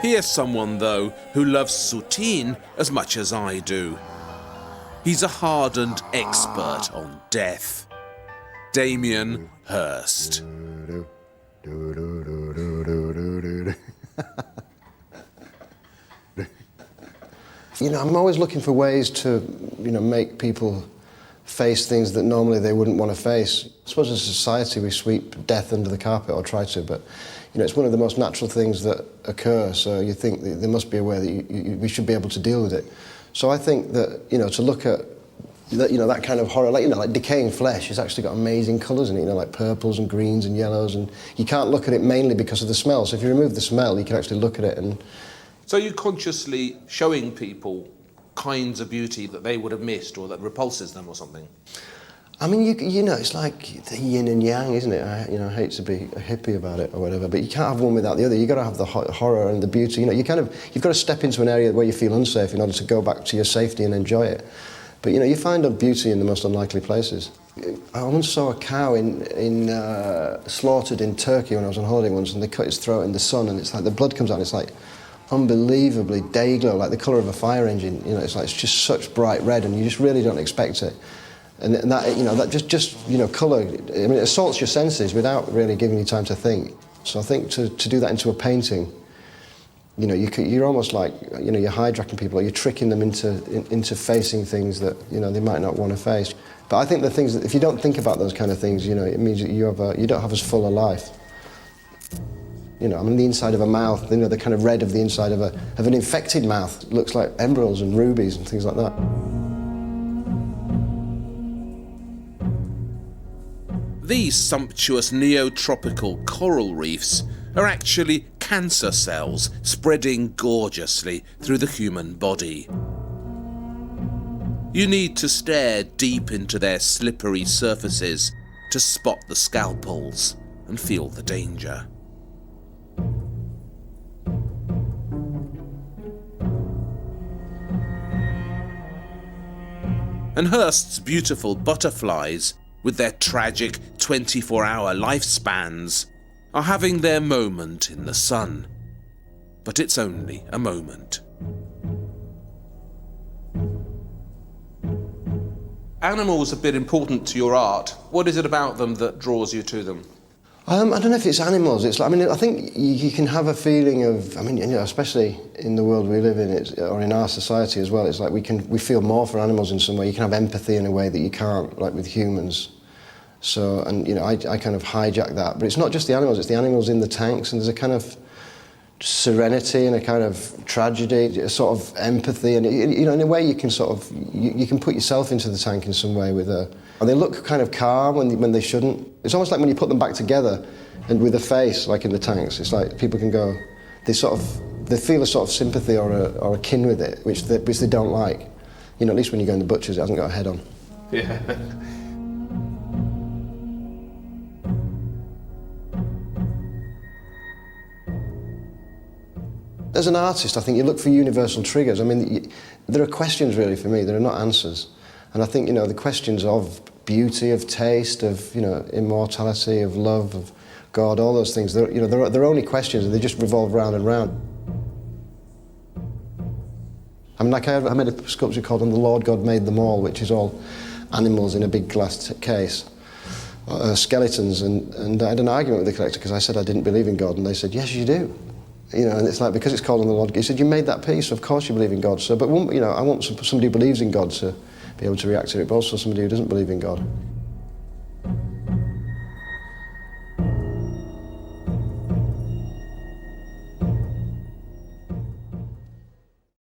Here's someone, though, who loves Soutine as much as I do. He's a hardened expert on death. Damien Hirst. I'm always looking for ways to, make people face things that normally they wouldn't want to face. I suppose as a society we sweep death under the carpet, or try to, but it's one of the most natural things that occur, so you think that there must be a way that we should be able to deal with it. So I think that, to look at that kind of horror, like decaying flesh, it's actually got amazing colours in it, like purples and greens and yellows, and you can't look at it mainly because of the smell. So if you remove the smell, you can actually look at it and... So you're consciously showing people kinds of beauty that they would have missed or that repulses them or something? I mean, it's like the yin and yang, isn't it? I hate to be a hippie about it or whatever, but you can't have one without the other. You've got to have the horror and the beauty. You've got to step into an area where you feel unsafe in order to go back to your safety and enjoy it. But, you find beauty in the most unlikely places. I once saw a cow slaughtered in Turkey when I was on holiday once, and they cut its throat in the sun, and it's like the blood comes out, and it's like unbelievably day glow, like the colour of a fire engine. It's just such bright red, and you just really don't expect it. And that just colour, it assaults your senses without really giving you time to think. So I think to do that into a painting, you're almost like, you're hijacking people, or you're tricking them into facing things that, they might not want to face. But I think the things that, if you don't think about those kind of things, it means that you don't have as full a life. The inside of a mouth, the kind of red of the inside of an infected mouth looks like emeralds and rubies and things like that. These sumptuous neotropical coral reefs are actually cancer cells spreading gorgeously through the human body. You need to stare deep into their slippery surfaces to spot the scalpels and feel the danger. And Hirst's beautiful butterflies, with their tragic 24-hour lifespans, are having their moment in the sun. But it's only a moment. Animals have been important to your art. What is it about them that draws you to them? I don't know if it's animals. I think you can have a feeling of, especially in the world we live in, or in our society as well, it's like we feel more for animals in some way. You can have empathy in a way that you can't, like with humans. So, I kind of hijack that. But it's not just the animals, it's the animals in the tanks, and there's a kind of serenity and a kind of tragedy, a sort of empathy, and in a way you can sort of, you can put yourself into the tank in some way with a... And they look kind of calm when they shouldn't. It's almost like when you put them back together and with a face, like in the tanks, it's like people can go, they feel a sort of sympathy or a kin with it, which they don't like. At least when you go in the butcher's, it hasn't got a head on. Yeah. As an artist, I think you look for universal triggers. There are questions really for me, there are not answers. And I think, the questions of beauty, of taste, of, immortality, of love, of God, all those things, they're only questions, and they just revolve round and round. I made a sculpture called "And the Lord God Made Them All," which is all animals in a big glass case, skeletons, and I had an argument with the collector because I said I didn't believe in God, and they said, yes, you do. And it's like, because it's called "On the Lord," he said, you made that piece, of course you believe in God. So, but I want somebody who believes in God to be able to react to it, but also somebody who doesn't believe in God.